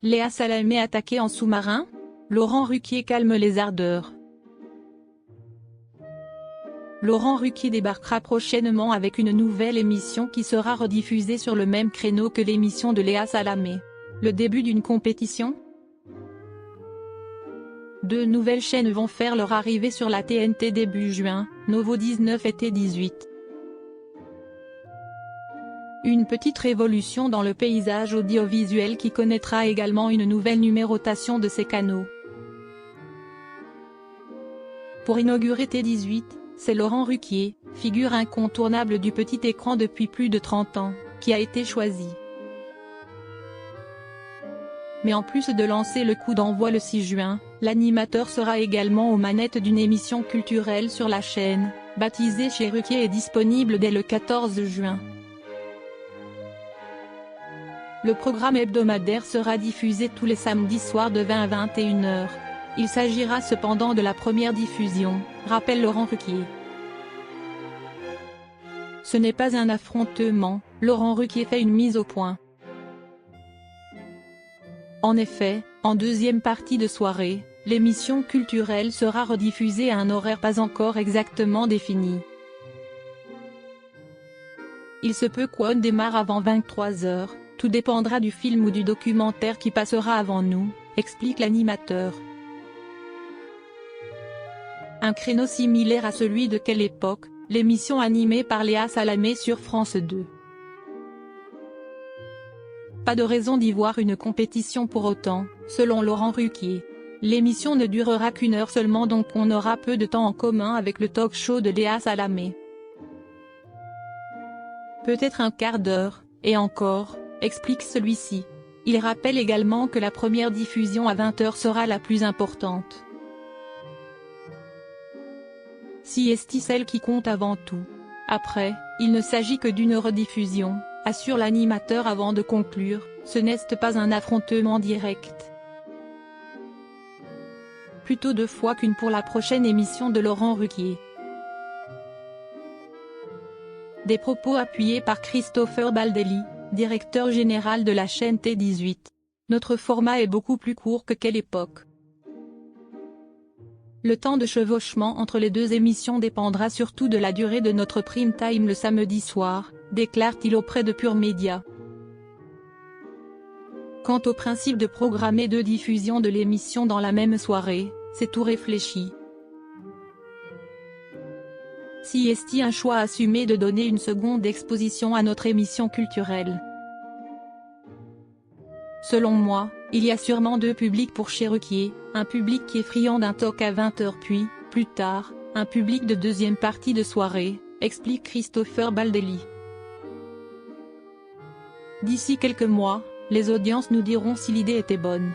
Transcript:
Léa Salamé attaquée en sous-marin? Laurent Ruquier calme les ardeurs. Laurent Ruquier débarquera prochainement avec une nouvelle émission qui sera rediffusée sur le même créneau que l'émission de Léa Salamé. Le début d'une compétition? Deux nouvelles chaînes vont faire leur arrivée sur la TNT début juin, Novo 19 et T18. Une petite révolution dans le paysage audiovisuel qui connaîtra également une nouvelle numérotation de ces canaux. Pour inaugurer T18, c'est Laurent Ruquier, figure incontournable du petit écran depuis plus de 30 ans, qui a été choisi. Mais en plus de lancer le coup d'envoi le 6 juin, l'animateur sera également aux manettes d'une émission culturelle sur la chaîne, baptisée Chez Ruquier et disponible dès le 14 juin. Le programme hebdomadaire sera diffusé tous les samedis soirs de 20 à 21 h. Il s'agira cependant de la première diffusion, rappelle Laurent Ruquier. Ce n'est pas un affrontement, Laurent Ruquier fait une mise au point. En effet, en deuxième partie de soirée, l'émission culturelle sera rediffusée à un horaire pas encore exactement défini. Il se peut qu'on démarre avant 23 h, tout dépendra du film ou du documentaire qui passera avant nous, explique l'animateur. Un créneau similaire à celui de Quelle époque, l'émission animée par Léa Salamé sur France 2. Pas de raison d'y voir une compétition pour autant, selon Laurent Ruquier. L'émission ne durera qu'1 heure seulement, donc on aura peu de temps en commun avec le talk-show de Léa Salamé. Peut-être un quart d'heure, et encore, explique celui-ci. Il rappelle également que la première diffusion à 20 h sera la plus importante. Si est celle qui compte avant tout. Après, il ne s'agit que d'une rediffusion, assure l'animateur avant de conclure, ce n'est pas un affrontement direct. Plutôt 2 fois qu'une pour la prochaine émission de Laurent Ruquier. Des propos appuyés par Christopher Baldelli, directeur général de la chaîne T18. Notre format est beaucoup plus court que Quelle époque. Le temps de chevauchement entre les deux émissions dépendra surtout de la durée de notre prime time le samedi soir, déclare-t-il auprès de Pure Média. Quant au principe de programmer 2 diffusions de l'émission dans la même soirée, c'est tout réfléchi. Si est un choix assumé de donner une seconde exposition à notre émission culturelle. Selon moi, il y a sûrement 2 publics pour Chez Ruquier, un public qui est friand d'un talk à 20 h puis, plus tard, un public de deuxième partie de soirée, explique Christopher Baldelli. D'ici quelques mois, les audiences nous diront si l'idée était bonne.